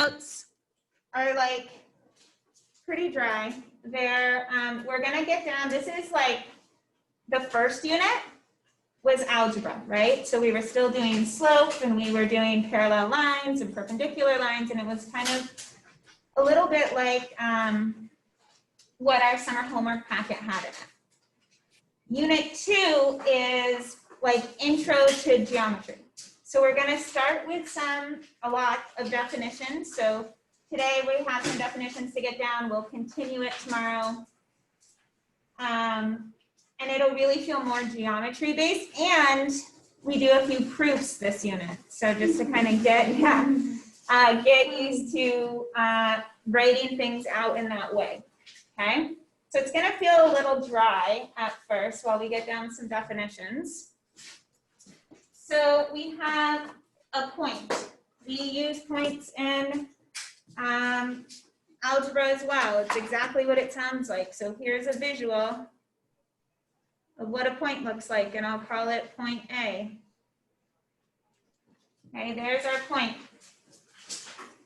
notes are like pretty dry. We're gonna get down, this is like the first unit was algebra, right? So we were still doing slope and we were doing parallel lines and perpendicular lines, and it was kind of a little bit like what our summer homework packet had in it. Unit 2 is like intro to geometry. So we're gonna start with a lot of definitions. So today we have some definitions to get down. We'll continue it tomorrow. And it'll really feel more geometry based, and we do a few proofs this unit. So just to kind of get used to writing things out in that way, okay? So it's gonna feel a little dry at first while we get down some definitions. So we have a point. We use points in algebra as well. It's exactly what it sounds like. So here's a visual of what a point looks like, and I'll call it point A. Okay, there's our point.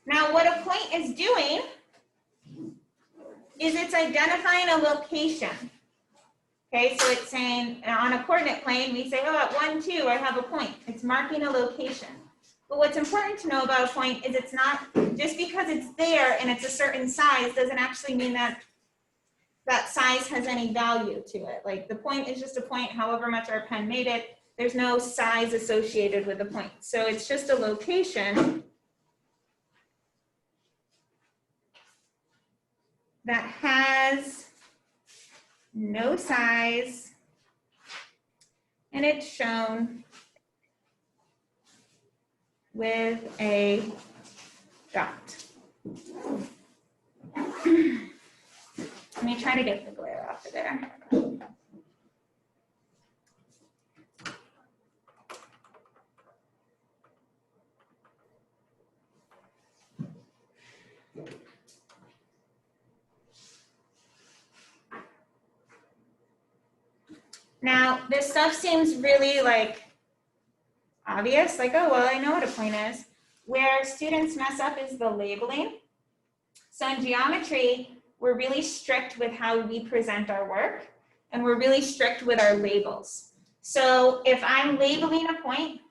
Now what a point is doing is it's identifying a location. Okay, so it's saying on a coordinate plane, we say, oh, at 1, 2, I have a point. It's marking a location. But what's important to know about a point is it's not, just because it's there and it's a certain size doesn't actually mean that that size has any value to it. Like the point is just a point, however much our pen made it. There's no size associated with the point. So it's just a location that has no size, and it's shown with a dot. Let me try to get the glare off of there. Now, this stuff seems really like obvious, like, oh, well, I know what a point is. Where students mess up is the labeling. So in geometry, we're really strict with how we present our work, and we're really strict with our labels. So if I'm labeling a point,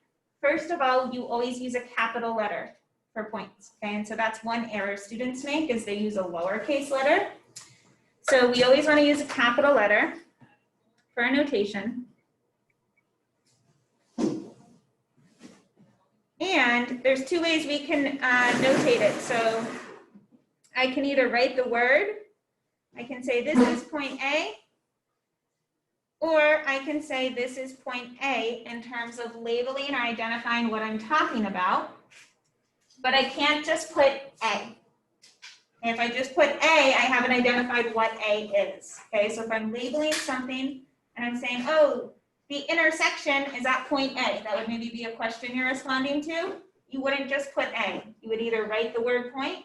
first of all, you always use a capital letter for points, okay? And so that's one error students make, is they use a lowercase letter. So we always want to use a capital letter for a notation. And there's two ways we can notate it. So I can either write the word, I can say this is point A, or I can say this is point A in terms of labeling or identifying what I'm talking about. But I can't just put A. And if I just put A, I haven't identified what A is. Okay, so if I'm labeling something and I'm saying, oh, the intersection is at point A, that would maybe be a question you're responding to. You wouldn't just put A. You would either write the word point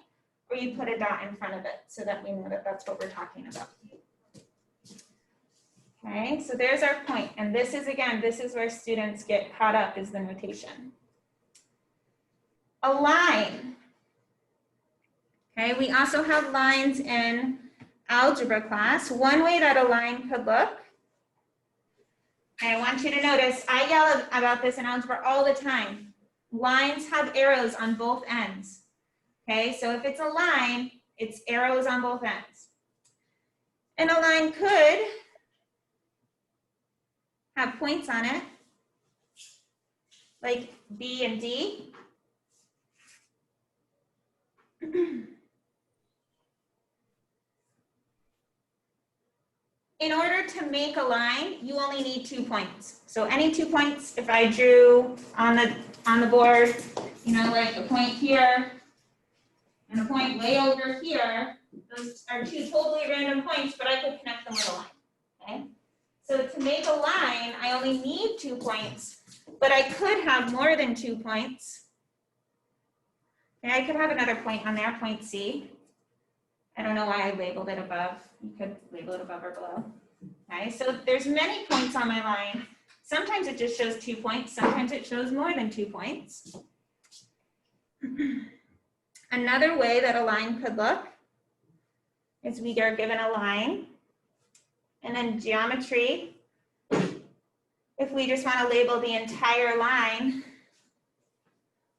or you put a dot in front of it so that we know that that's what we're talking about. Okay, so there's our point. And this is, again, this is where students get caught up, is the notation. A line. Okay, we also have lines in algebra class. One way that a line could look, I want you to notice, I yell about this in algebra all the time. Lines have arrows on both ends. Okay, so if it's a line, it's arrows on both ends. And a line could have points on it, like B and D. In order to make a line, you only need 2 points. So any 2 points, if I drew on the board, you know, like a point here and a point way over here, those are 2 totally random points, but I could connect them with a line, okay? So to make a line, I only need 2 points, but I could have more than 2 points. Okay, I could have another point on there, point C. I don't know why I labeled it above. You could label it above or below. Okay, so there's many points on my line. Sometimes it just shows 2 points. Sometimes it shows more than 2 points. Another way that a line could look is we are given a line, and then geometry, if we just want to label the entire line,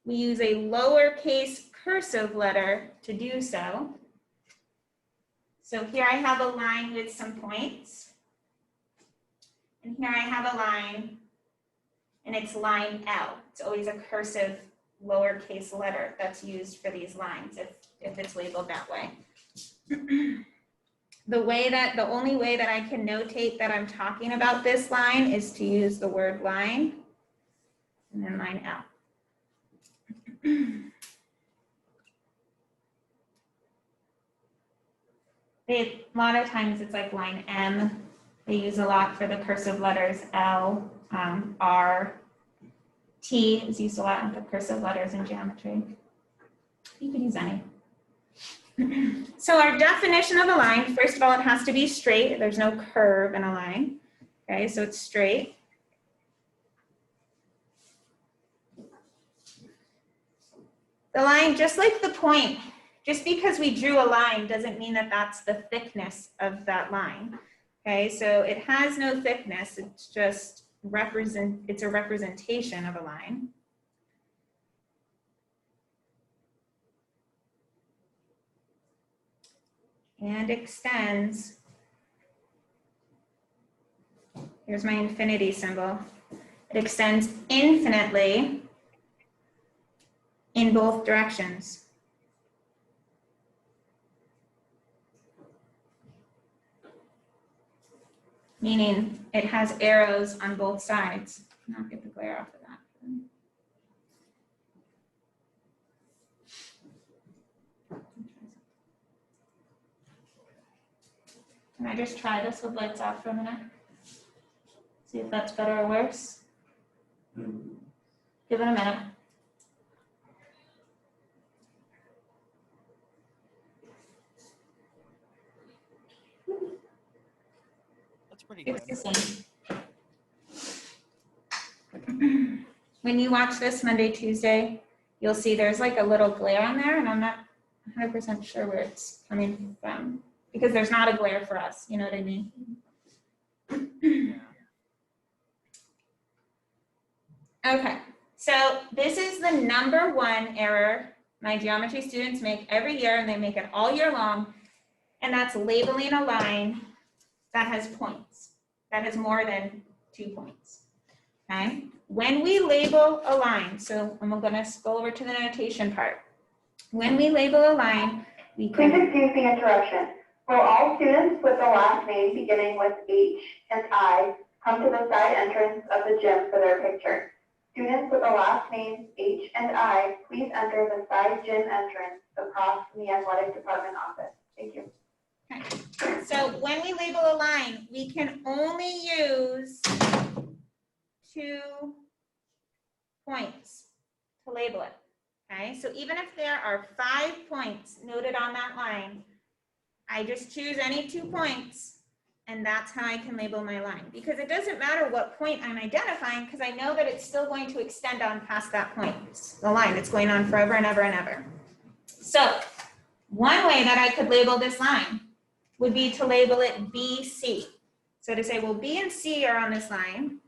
we use a lowercase cursive letter to do so. So here I have a line with some points. And here I have a line, and it's line L. It's always a cursive lowercase letter that's used for these lines if it's labeled that way. The only way that I can notate that I'm talking about this line is to use the word line and then line L. A lot of times it's like line M. They use a lot for the cursive letters L, R, T is used a lot with the cursive letters in geometry. You could use any. So our definition of a line, first of all, it has to be straight. There's no curve in a line. Okay, so it's straight. The line, just like the point, just because we drew a line doesn't mean that that's the thickness of that line. Okay, so it has no thickness. It's just it's a representation of a line. And extends. Here's my infinity symbol. It extends infinitely in both directions. Meaning it has arrows on both sides. I'll get the glare off of that. Can I just try this with lights off for a minute? See if that's better or worse. Give it a minute. That's pretty good. It's the same. When you watch this Monday, Tuesday, you'll see there's like a little glare on there, and I'm not 100% sure where it's coming from because there's not a glare for us. You know what I mean? Yeah. Okay, so this is the #1 error my geometry students make every year, and they make it all year long, and that's labeling a line that has points, that has more than 2 points, okay? When we label a line, so I'm gonna go over to the notation part. When we label a line, we Please can, excuse the interruption. Will all students with the last name beginning with H and I come to the side entrance of the gym for their picture? Students with the last names H and I, please enter the side gym entrance across from the athletic department office. Thank you. okay. So when we label a line, we can only use 2 points to label it, okay? So even if there are 5 points noted on that line, I just choose any 2 points, and that's how I can label my line. Because it doesn't matter what point I'm identifying, because I know that it's still going to extend on past that point. It's the line, it's going on forever and ever and ever. So one way that I could label this line would be to label it BC. So to say, well, B and C are on this line.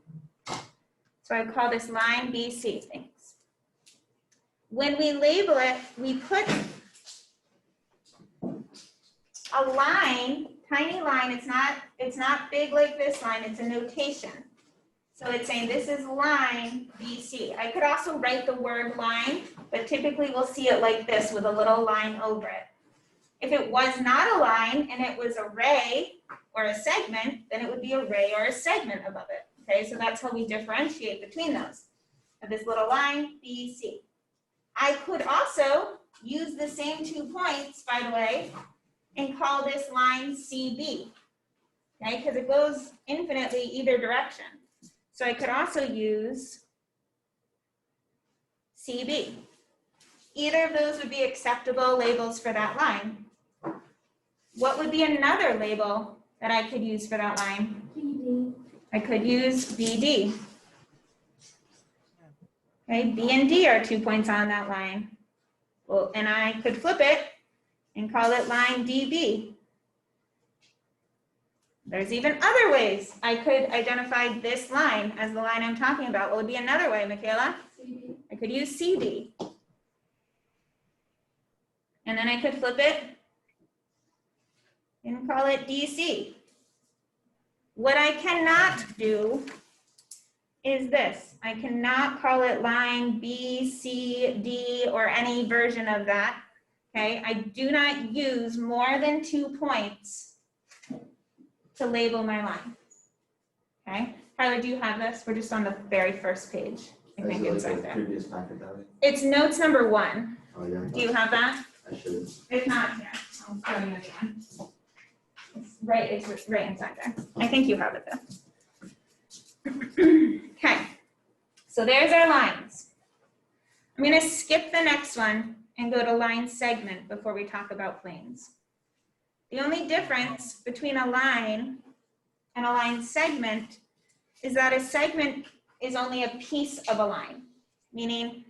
So I call this line BC, thanks. When we label it, we put a line, tiny line, it's not big like this line, it's a notation. So it's saying this is line BC. I could also write the word line, but typically we'll see it like this with a little line over it. If it was not a line and it was a ray or a segment, then it would be a ray or a segment above it. Okay, so that's how we differentiate between those. This little line, BC. I could also use the same 2 points, by the way, and call this line CB, okay, because it goes infinitely either direction. So I could also use CB. Either of those would be acceptable labels for that line. What would be another label that I could use for that line? BD. I could use BD. Okay, B and D are 2 points on that line. Well, and I could flip it and call it line DB. There's even other ways I could identify this line as the line I'm talking about. What would be another way, Michaela? CD. I could use CD. And then I could flip it and call it DC. What I cannot do is this. I cannot call it line B, C, D, or any version of that. Okay, I do not use more than 2 points to label my line. Okay, Tyler, do you have this? We're just on the very first page. I think it's right there. Previous packet, that way? It's notes number 1. Oh, yeah. Do you have that? I should. It's not here. I'll show you again. It's right inside there. I think you have it though. Okay, so there's our lines. I'm gonna skip the next one and go to line segment before we talk about planes. The only difference between a line and a line segment is that a segment is only a piece of a line, meaning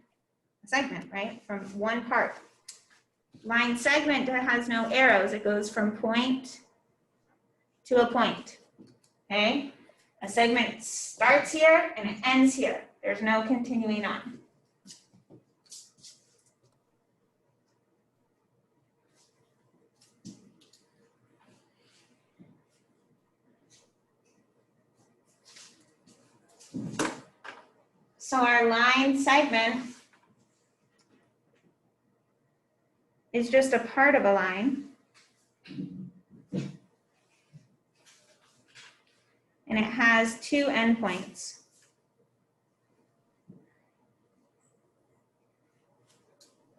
a segment, right, from one part. Line segment has no arrows. It goes from point to a point, okay? A segment starts here and it ends here. There's no continuing on. So our line segment is just a part of a line. And it has 2 endpoints.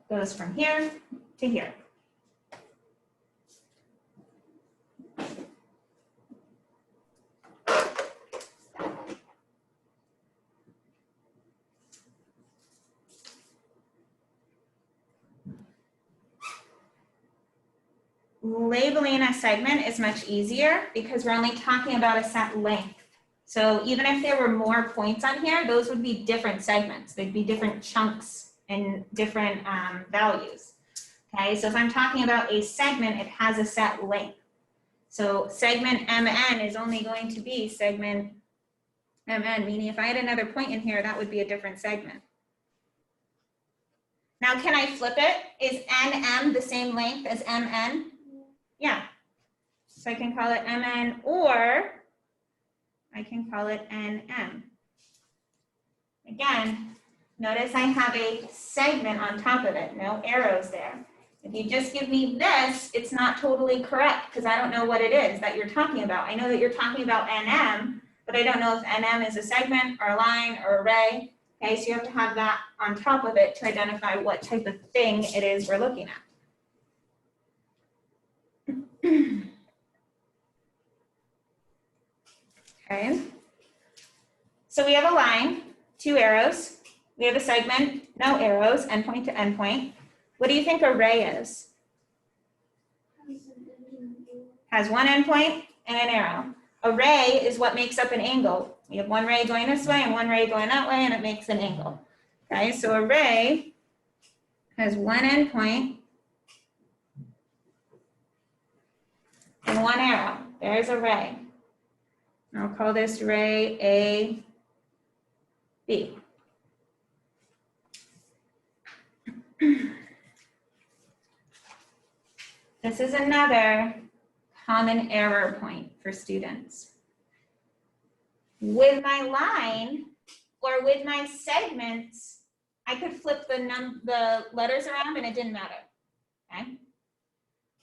Goes from here to here. Labeling a segment is much easier because we're only talking about a set length. So even if there were more points on here, those would be different segments. They'd be different chunks and different values. Okay, so if I'm talking about a segment, it has a set length. So segment MN is only going to be segment MN, meaning if I had another point in here, that would be a different segment. Now, can I flip it? Is NM the same length as MN? Yeah. So I can call it MN, or I can call it NM. Again, notice I have a segment on top of it, no arrows there. If you just give me this, it's not totally correct because I don't know what it is that you're talking about. I know that you're talking about NM, but I don't know if NM is a segment or a line or array. Okay, so you have to have that on top of it to identify what type of thing it is we're looking at. Okay, so we have a line, 2 arrows. We have a segment, no arrows, endpoint to endpoint. What do you think array is? Has 1 endpoint and an arrow. Array is what makes up an angle. We have 1 ray going this way and 1 ray going that way, and it makes an angle. Okay, so array has 1 endpoint and 1 arrow. There's array. I'll call this ray A, B. This is another common error point for students. With my line or with my segments, I could flip the letters around and it didn't matter, okay?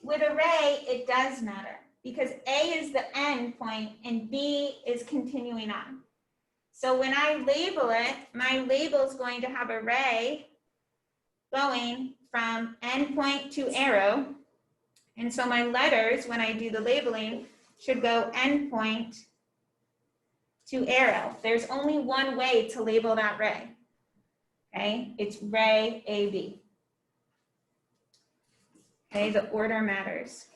With array, it does matter because A is the end point and B is continuing on. So when I label it, my label is going to have array going from endpoint to arrow. And so my letters, when I do the labeling, should go endpoint to arrow. There's only one way to label that ray. Okay, it's ray AB. Okay, the order matters.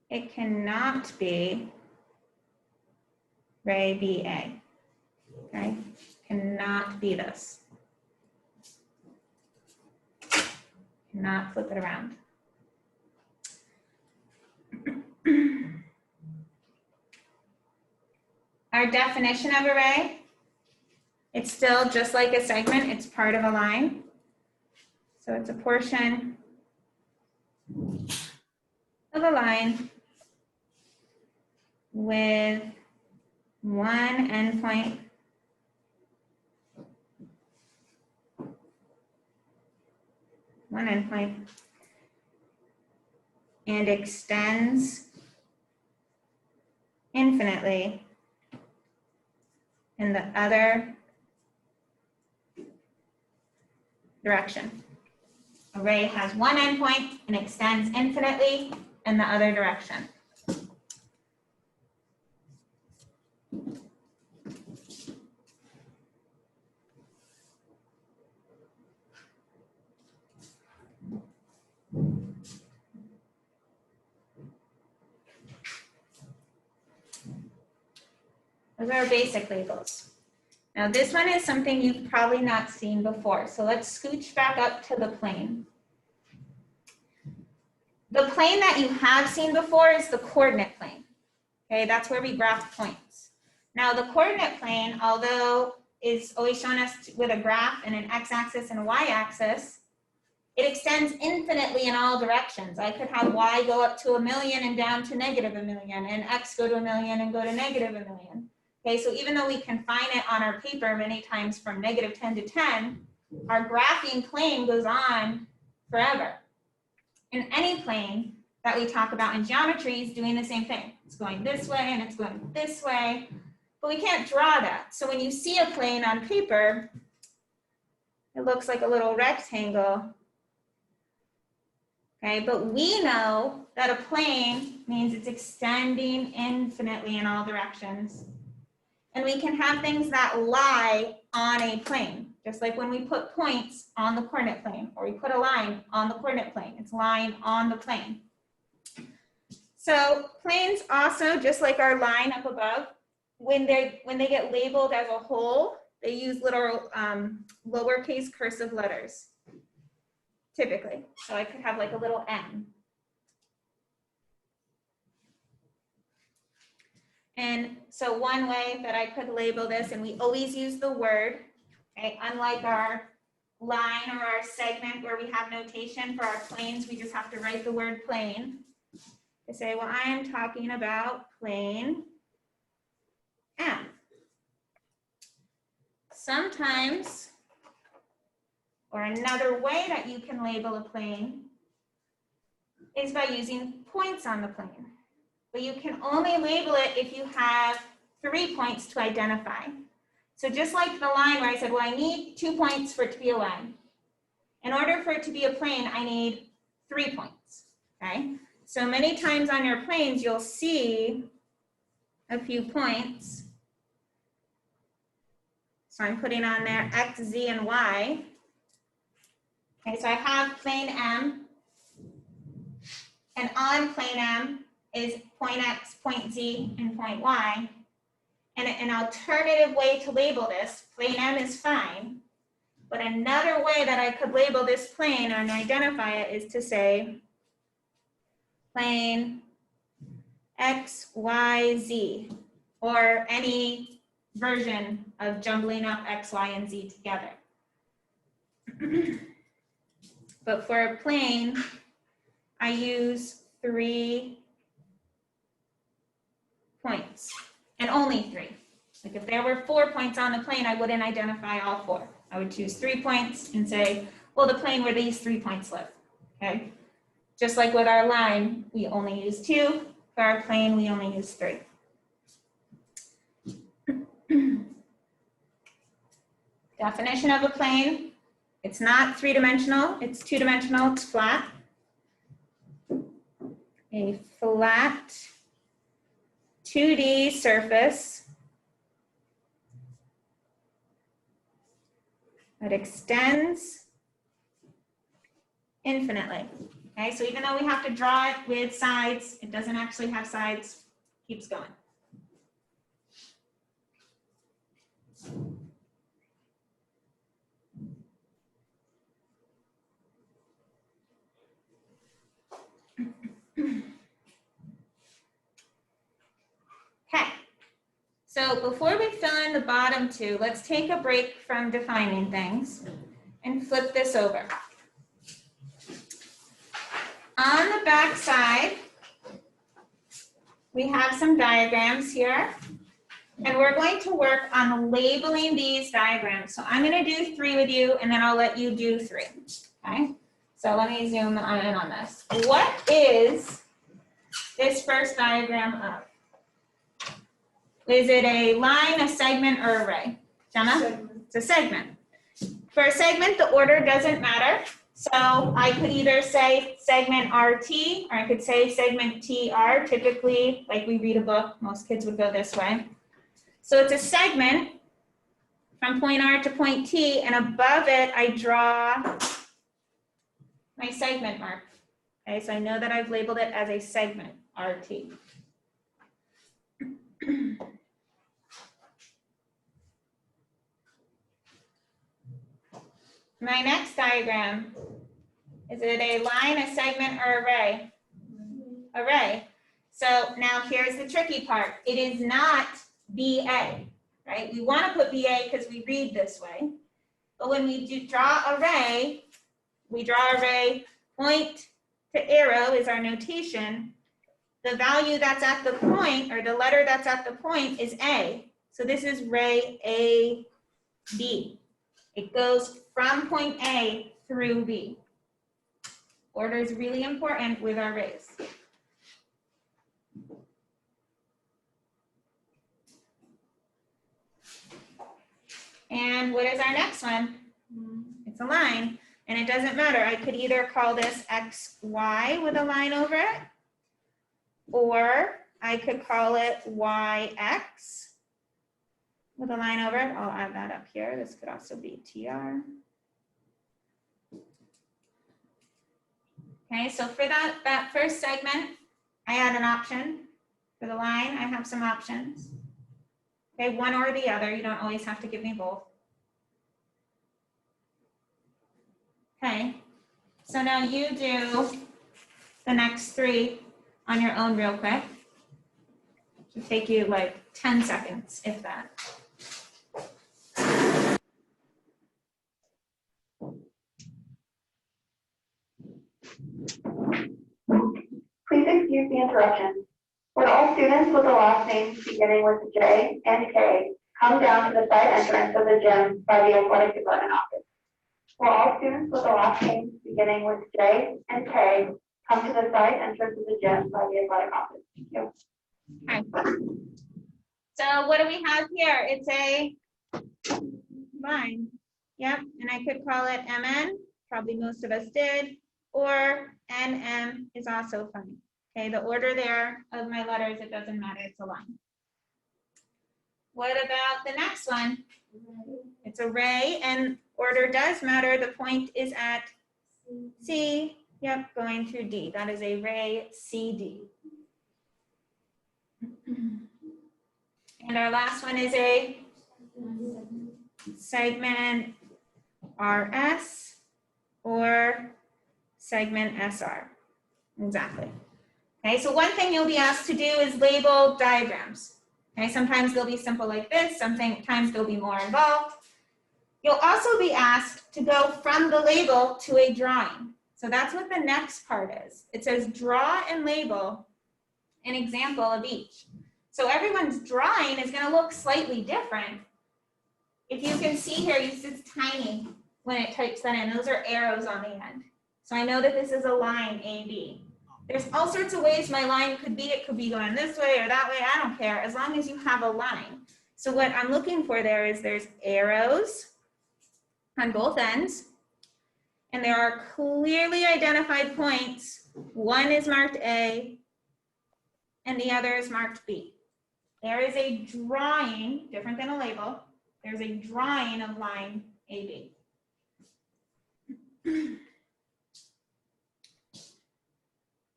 It cannot be ray be A. Okay, cannot be this. Cannot flip it around. Our definition of array, it's still just like a segment, it's part of a line. So it's a portion of a line with one endpoint and extends infinitely in the other direction. Array has one endpoint and extends infinitely in the other direction. Those are our basic labels. Now this one is something you've probably not seen before. So let's scooch back up to the plane. The plane that you have seen before is the coordinate plane. Okay, that's where we graph points. Now the coordinate plane, although is always shown us with a graph and an x-axis and a y-axis, it extends infinitely in all directions. I could have y go up to 1,000,000 and down to -1,000,000, and x go to 1,000,000 and go to -1,000,000. Okay, so even though we confine it on our paper many times from -10 to 10, our graphing plane goes on forever. And any plane that we talk about in geometry is doing the same thing. It's going this way and it's going this way, but we can't draw that. So when you see a plane on paper, it looks like a little rectangle. Okay, but we know that a plane means it's extending infinitely in all directions. And we can have things that lie on a plane, just like when we put points on the coordinate plane, or we put a line on the coordinate plane. It's lying on the plane. So planes also, just like our line up above, when they get labeled as a whole, they use little lowercase cursive letters, typically. So I could have like a little M. And so one way that I could label this, and we always use the word, okay, unlike our line or our segment where we have notation for our planes, we just have to write the word plane. To say, well, I am talking about plane M. Sometimes, or another way that you can label a plane is by using points on the plane. But you can only label it if you have 3 points to identify. So just like the line where I said, well, I need 2 points for it to be a line. In order for it to be a plane, I need 3 points, okay? So many times on your planes, you'll see a few points. So I'm putting on there X, Z, and Y. Okay, so I have plane M. And on plane M is point X, point Z, and point Y. And an alternative way to label this, plane M is fine, but another way that I could label this plane and identify it is to say plane X, Y, Z, or any version of jumbling up X, Y, and Z together. But for a plane, I use 3 points, and only 3. Like if there were 4 points on the plane, I wouldn't identify all 4. I would choose 3 points and say, well, the plane where these 3 points live, okay? Just like with our line, we only use 2. For our plane, we only use 3. Definition of a plane, it's not 3-dimensional, it's 2-dimensional, it's flat. A flat 2D surface that extends infinitely. Okay, so even though we have to draw it with sides, it doesn't actually have sides, keeps going. So before we fill in the bottom two, let's take a break from defining things and flip this over. On the back side, we have some diagrams here, and we're going to work on labeling these diagrams. So I'm going to do 3 with you, and then I'll let you do 3, okay? So let me zoom in on this. What is this first diagram of? Is it a line, a segment, or array? Jenna? It's a segment. For a segment, the order doesn't matter. So I could either say segment RT, or I could say segment TR. Typically, like we read a book, most kids would go this way. So it's a segment from point R to point T, and above it, I draw my segment mark. Okay, so I know that I've labeled it as a segment, RT. My next diagram, is it a line, a segment, or array? Array. So now here's the tricky part. It is not BA, right? We want to put BA because we read this way. But when we do draw array, we draw array, point to arrow is our notation. The value that's at the point, or the letter that's at the point, is A. So this is array A, B. It goes from point A through B. Order is really important with our arrays. And what is our next one? It's a line, and it doesn't matter. I could either call this XY with a line over it, or I could call it YX with a line over it. I'll add that up here. This could also be TR. Okay, so for that first segment, I add an option. For the line, I have some options. Okay, one or the other. You don't always have to give me both. Okay, so now you do the next 3 on your own real quick. It should take you like 10 seconds, if that. Please excuse the interruption. Would all students with the last names beginning with J and K come down to the side entrance of the gym by the athletic department office? Will all students with the last names beginning with J and K come to the side entrance of the gym by the athletic office? Thank you. Okay. So what do we have here? It's a line. Yep, and I could call it MN, probably most of us did, or NM is also fine. Okay, the order there of my letters, it doesn't matter, it's a line. What about the next one? It's array, and order does matter. The point is at C. Yep, going through D. That is a array CD. And our last one is a segment RS or segment SR. Exactly. Okay, so one thing you'll be asked to do is label diagrams. Okay, sometimes they'll be simple like this, sometimes they'll be more involved. You'll also be asked to go from the label to a drawing. So that's what the next part is. It says draw and label an example of each. So everyone's drawing is going to look slightly different. If you can see here, it's tiny when it types that in. Those are arrows on the end. So I know that this is a line AB. There's all sorts of ways my line could be. It could be going this way or that way. I don't care, as long as you have a line. So what I'm looking for there is there's arrows on both ends, and there are clearly identified points. One is marked A, and the other is marked B. There is a drawing, different than a label. There's a drawing of line AB.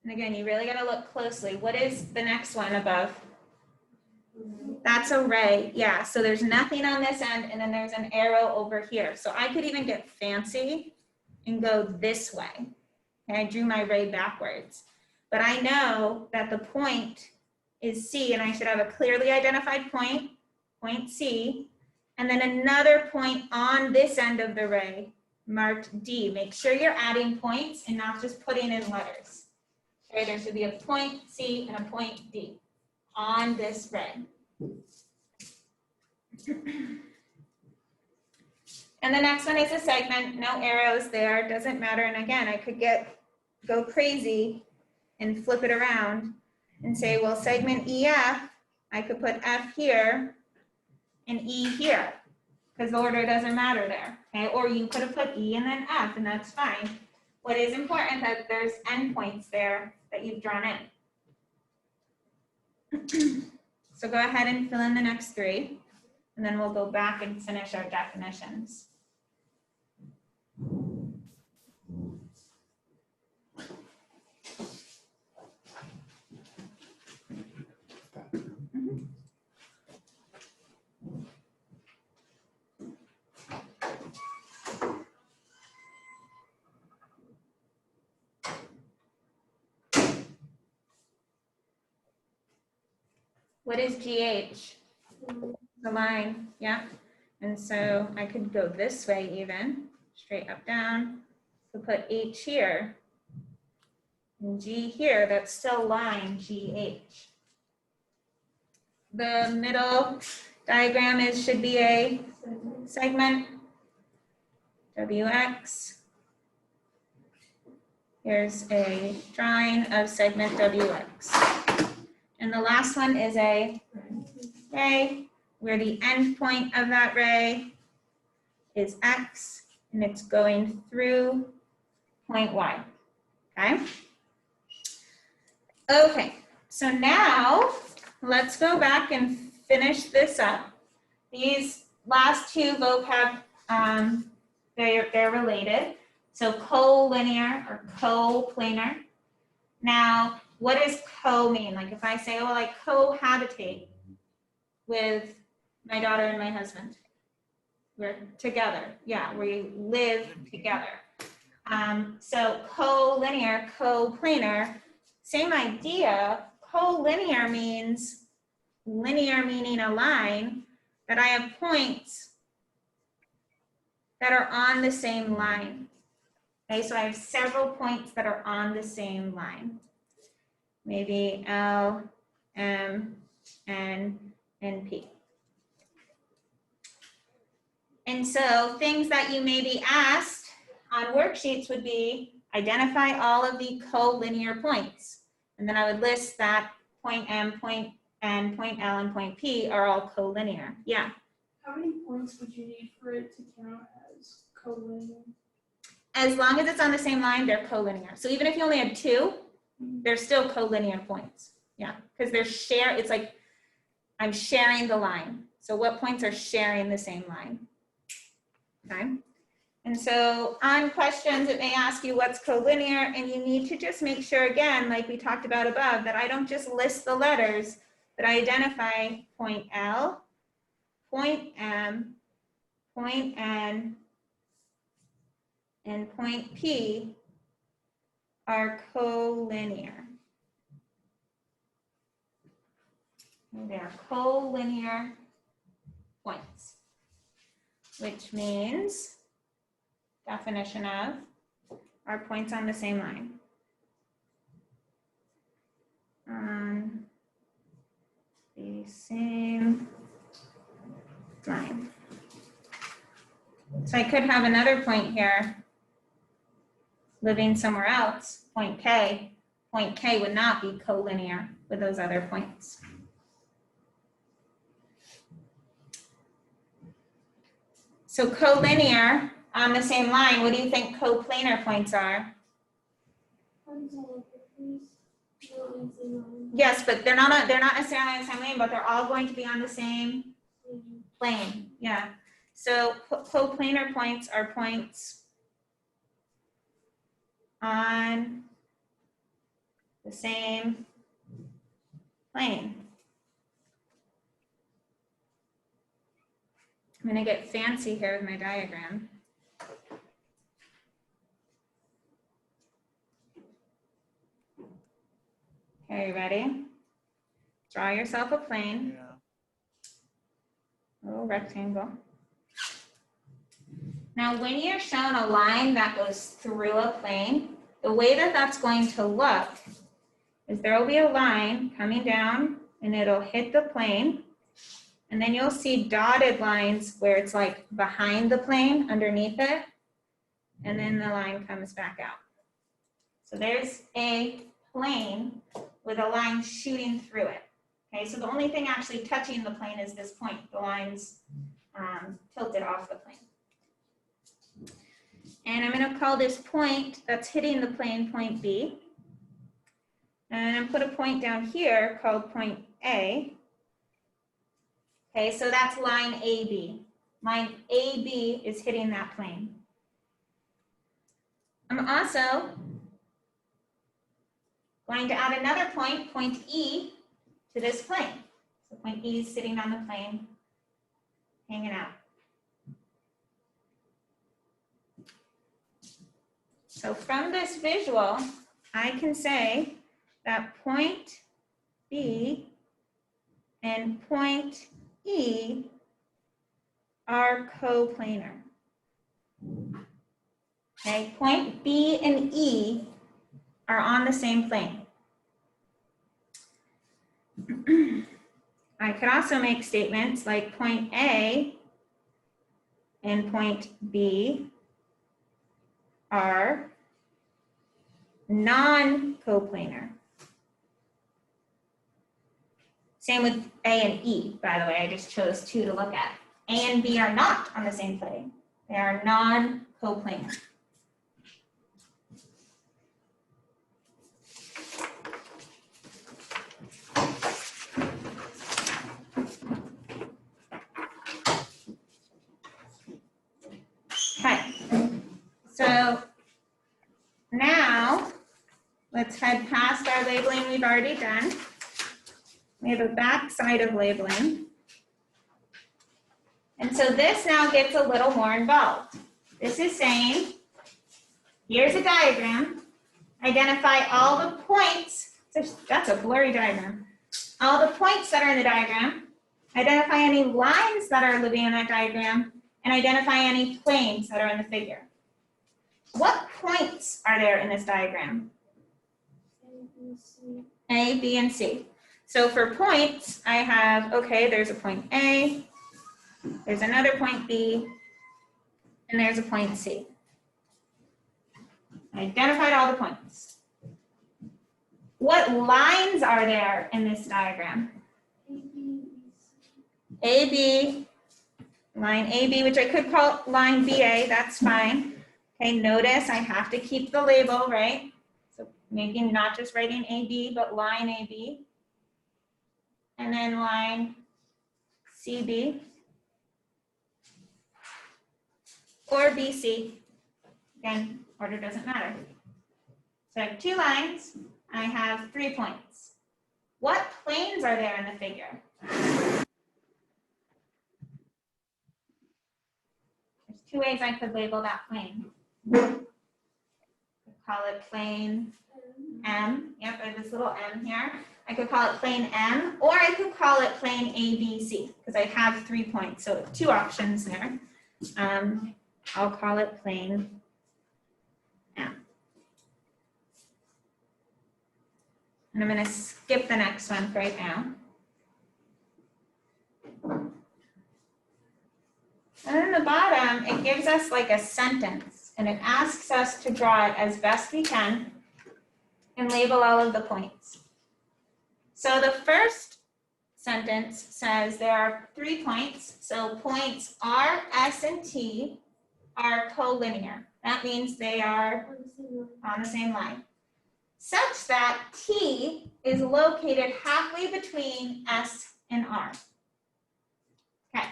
And again, you really got to look closely. What is the next one above? That's array. Yeah, so there's nothing on this end, and then there's an arrow over here. So I could even get fancy and go this way. Okay, I drew my array backwards. But I know that the point is C, and I should have a clearly identified point point C, and then another point on this end of the ray marked D. Make sure you're adding points and not just putting in letters. Okay, there should be a point C and a point D on this ray. And the next one is a segment, no arrows there, doesn't matter. And again, I could go crazy and flip it around and say, well, segment EF, I could put F here and E here, because the order doesn't matter there, okay? Or you could have put E and then F, and that's fine. What is important that there's endpoints there that you've drawn in. So go ahead and fill in the next three, and then we'll go back and finish our definitions. What is GH? The line, yeah. And so I could go this way even, straight up, down. So put H here and G here, that's still line GH. The middle diagram should be a segment, WX. Here's a drawing of segment WX. And the last one is a ray, where the end point of that ray is X, and it's going through point Y, okay? Okay, so now let's go back and finish this up. These last two vocab, they're related. So collinear or coplanar. Now, what does co mean? Like if I say, oh, I cohabitate with my daughter and my husband. We're together, yeah, we live together. So collinear, coplanar, same idea. Collinear means linear, meaning a line, that I have points that are on the same line. Okay, so I have several points that are on the same line. Maybe L, M, N, and P. And so things that you may be asked on worksheets would be identify all of the collinear points. And then I would list that point M, point N, point L, and point P are all collinear. Yeah. How many points would you need for it to count as collinear? As long as it's on the same line, they're collinear. So even if you only had two, they're still collinear points. Yeah, because it's like I'm sharing the line. So what points are sharing the same line? Okay. And so on questions, it may ask you what's collinear, and you need to just make sure, again, like we talked about above, that I don't just list the letters, but I identify point L, point M, point N, and point P are collinear. They are collinear points, which means, definition of, are points on the same line. On the same line. So I could have another point here living somewhere else, point K. Point K would not be collinear with those other points. So collinear on the same line, what do you think coplanar points are? Yes, but they're not necessarily on the same lane, but they're all going to be on the same plane. Yeah. So coplanar points are points on the same plane. I'm going to get fancy here with my diagram. Okay, you ready? Draw yourself a plane. Yeah. little rectangle. Now, when you're shown a line that goes through a plane, the way that that's going to look is there will be a line coming down and it'll hit the plane. And then you'll see dotted lines where it's like behind the plane, underneath it. And then the line comes back out. So there's a plane with a line shooting through it. Okay, so the only thing actually touching the plane is this point. The line's tilted off the plane. And I'm going to call this point that's hitting the plane point B. And I'm going to put a point down here called point A. Okay, so that's line AB. Line AB is hitting that plane. I'm also going to add another point, point E, to this plane. So point E is sitting on the plane, hanging out. So from this visual, I can say that point B and point E are coplanar. Okay, point B and E are on the same plane. I could also make statements like point A and point B are non-coplanar. Same with A and E, by the way, I just chose two to look at. A and B are not on the same plane. They are non-coplanar. Okay, so now let's head past our labeling we've already done. We have a back side of labeling. And so this now gets a little more involved. This is saying, here's a diagram. Identify all the points. That's a blurry diagram. All the points that are in the diagram. Identify any lines that are living in that diagram. And identify any planes that are in the figure. What points are there in this diagram? A, B, and C. So for points, I have, okay, there's a point A, there's another point B, and there's a point C. I identified all the points. What lines are there in this diagram? AB, line AB, which I could call line BA, that's fine. Okay, notice I have to keep the label, right? So maybe not just writing AB, but line AB. And then line CB. Or BC. Again, order doesn't matter. So I have two lines, I have 3 points. What planes are there in the figure? There's two ways I could label that plane. Call it plane M. Yep, I have this little M here. I could call it plane M, or I could call it plane ABC, because I have 3 points, so 2 options there. I'll call it plane M. And I'm going to skip the next one right now. And then the bottom, it gives us like a sentence, and it asks us to draw it as best we can and label all of the points. So the first sentence says there are 3 points. So points R, S, and T are collinear. That means they are on the same line, such that T is located halfway between S and R. Okay,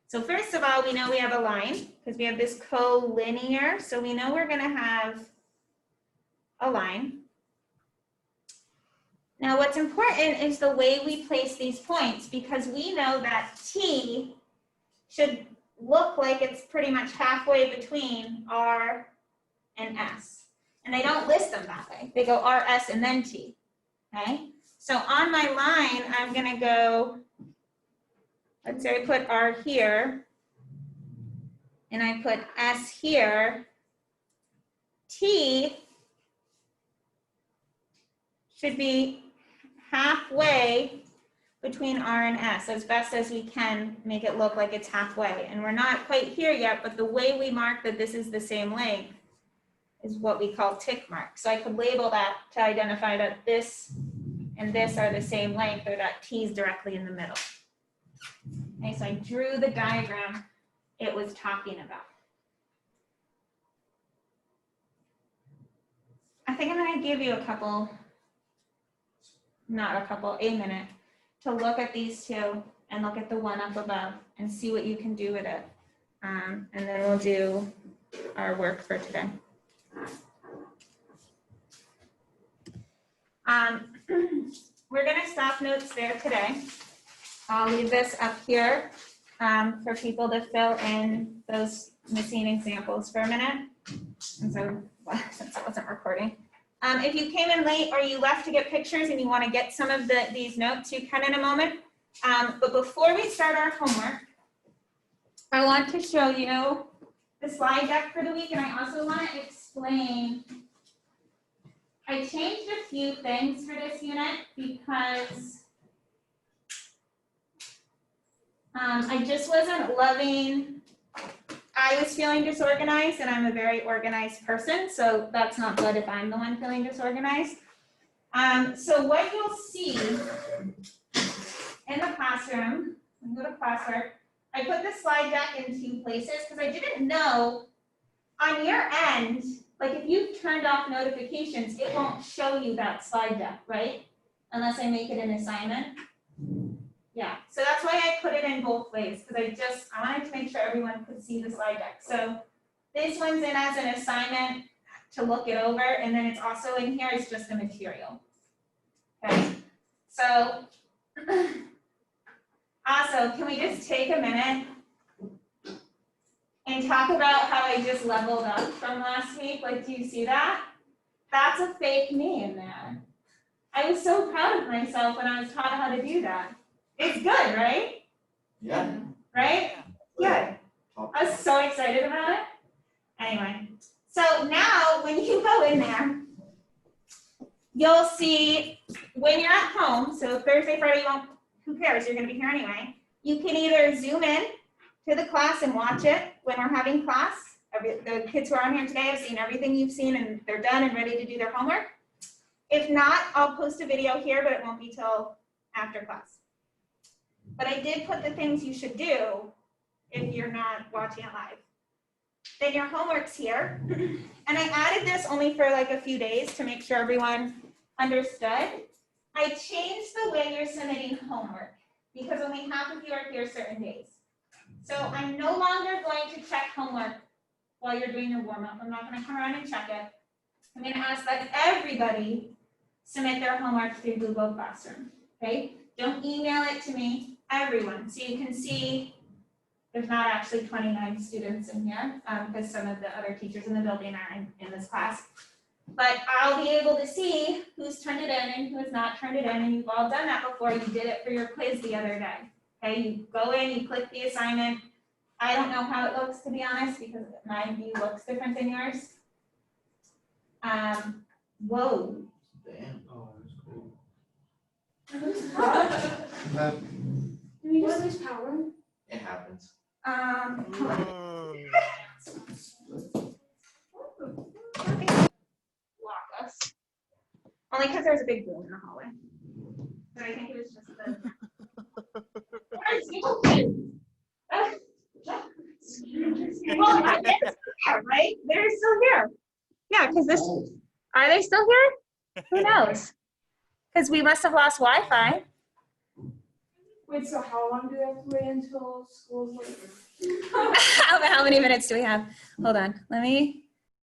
so first of all, we know we have a line because we have this collinear. So we know we're going to have a line. Now what's important is the way we place these points, because we know that T should look like it's pretty much halfway between R and S. And they don't list them that way. They go R, S, and then T, okay? So on my line, I'm gonna go let's say I put R here, and I put S here, T should be halfway between R and S, as best as we can make it look like it's halfway. And we're not quite here yet, but the way we mark that this is the same length is what we call tick mark. So I could label that to identify that this and this are the same length, or that T is directly in the middle. Okay, so I drew the diagram it was talking about. I think I'm gonna give you a minute to look at these two and look at the one up above and see what you can do with it. And then we'll do our work for today. We're gonna stop notes there today. I'll leave this up here for people to fill in those missing examples for a minute. And so, since it wasn't recording. If you came in late or you left to get pictures and you want to get some of these notes, you can in a moment. But before we start our homework, I want to show you the slide deck for the week, and I also want to explain. I changed a few things for this unit because I just wasn't loving. I was feeling disorganized, and I'm a very organized person, so that's not good if I'm the one feeling disorganized. So what you'll see in the classroom, when you go to classwork, I put the slide deck in two places because I didn't know on your end, like if you've turned off notifications, it won't show you that slide deck, right? Unless I make it an assignment. Yeah, so that's why I put it in both ways, because I wanted to make sure everyone could see the slide deck. So this one's in as an assignment to look it over, and then it's also in here as just a material. Okay, so also, can we just take a minute and talk about how I just leveled up from last week? Like, do you see that? That's a fake me in there. I was so proud of myself when I was taught how to do that. It's good, right? Yeah. Right? Good. I was so excited about it. Anyway, so now when you go in there, you'll see when you're at home, so Thursday, Friday, who cares? You're gonna be here anyway. You can either zoom in to the class and watch it when we're having class. The kids who are on here today have seen everything you've seen and they're done and ready to do their homework. If not, I'll post a video here, but it won't be till after class. But I did put the things you should do if you're not watching it live. Then your homework's here. And I added this only for like a few days to make sure everyone understood. I changed the way you're submitting homework because only half of you are here certain days. So I'm no longer going to check homework while you're doing your warm-up. I'm not going to come around and check it. I'm going to ask that everybody submit their homework through Google Classroom. Okay? Don't email it to me. Everyone, so you can see there's not actually 29 students in here because some of the other teachers in the building are in this class. But I'll be able to see who's turned it in and who has not turned it in, and you've all done that before. You did it for your quiz the other day. Okay, you go in, you click the assignment. I don't know how it looks, to be honest, because my view looks different than yours. Whoa. Damn. Oh, that's cool. Do we just lose power? It happens. Block us. Only because there's a big room in the hallway. But I think it was just the. Well, I guess here, right? They're still here. Yeah, because this. Are they still here? Who knows? Because we must have lost Wi-Fi. Wait, so how long do we have to wait until school's over? How many minutes do we have? Hold on. Let me